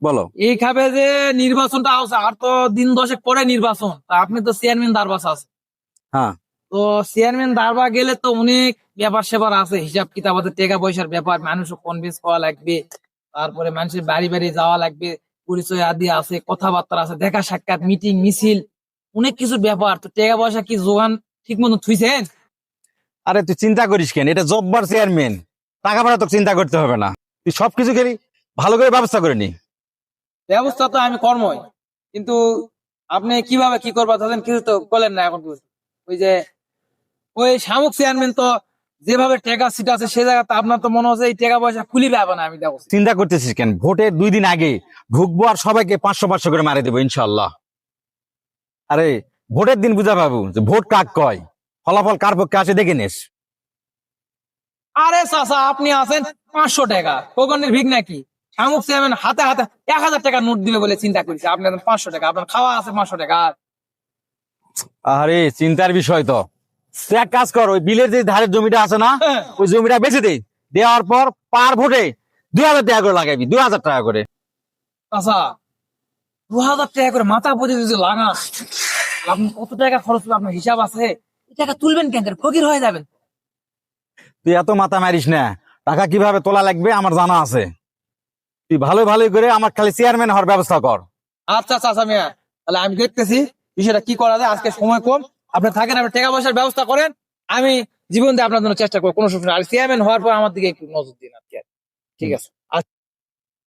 বলো। এইভাবে যে নির্বাচনটা আছে আর তো দিন 10 পরে নির্বাচন, তা আপনি তো চেয়ারম্যান দারবাস আছে, হ্যাঁ, তো চেয়ারম্যান দারবা গেলে তো অনেক ব্যাপার স্যাপার আছে, হিসাব কিতাব আছে, টাকা পয়সার ব্যাপার, মানুষ কনভিন্স করা লাগবে, তারপরে মানুষের বাড়ি বাড়ি যাওয়া লাগবে, পরিচয় আদি আছে, কথাবার্তা আছে, দেখা সাক্ষাৎ, মিটিং মিছিল, অনেক কিছু ব্যাপার। তো টাকা পয়সা কি জোগান ঠিক মতো থুইছেন? আরে তুই চিন্তা করিস কেন, এটা জব্বার চেয়ারম্যান, টাকা পয়সা তো চিন্তা করতে হবে না, তুই সবকিছু খেলি ভালো করে ব্যবস্থা করে নি। ব্যবস্থা তো আমি কর্মই, কিন্তু আপনি কিভাবে কি করবা ধরেন কিছু তো বলেন না এখন পর্যন্ত। ওই যে ওই শামুক চেয়ারম্যান তো যেভাবে টাকা সিট আছে সে জায়গাতে আপনার তো মনে হচ্ছে এই টাকা পয়সা খুলি পাবে না, আমি দেখো। চিন্তা করতেছিস কেন, ভোটের 2 দিন আগে ঢুকবো আর সবাইকে 500 500 করে মারে দেবো ইনশাল্লাহ। আরে ভোটের দিন বুঝা পাবো যে ভোট কাক কয়, ফলাফল কার পক্ষে আসে দেখে নিস। আরে চাচা, আপনি আছেন 500 টাকা কোকনের ভিক নাকি? শামুক চেয়ারম্যান হাতে হাতে 1000 টাকা নোট দিবে বলে চিন্তা করছে, আপনি আছেন 500 টাকা, আপনার খাওয়া আছে 500 টাকা। আরে চিন্তার বিষয় তো, তুই এক কাজ কর, ওই বিলের যে ধারের জমিটা আছে না, হ্যাঁ। ওই জমিটা বেচে দে, দেওয়ার পর পার ভোটে 2000 টাকা করে লাগাবি, 2000 টাকা করে। চাচা, 2000 টাকা করে মাথা পড়ে যদি লাগান, আপনি কত টাকা খরচ হবে আপনার হিসাব আছে? এই টাকা তুলবেন কেন, ফকির হয়ে যাবেন। তুই এত মাথা মারিস না, টাকা কিভাবে তোলা লাগবে আমার জানা আছে, তুই ভালো ভালো করে আমার খালি চেয়ারম্যান হওয়ার ব্যবস্থা কর। আচ্ছা চাচা মিয়া, তাহলে আমি দেখতেছি বিষয়টা কি করা যায়। আজকে সময় কম, আপনি থাকেন, আপনি টাকা পয়সার ব্যবস্থা করেন, আমি জীবন দিয়ে আপনার জন্য চেষ্টা করবো, কোনো সমস্যা নেই। আর চেয়ারম্যান হওয়ার পর আমার দিকে একটু নজর দিন আর কি। ঠিক আছে।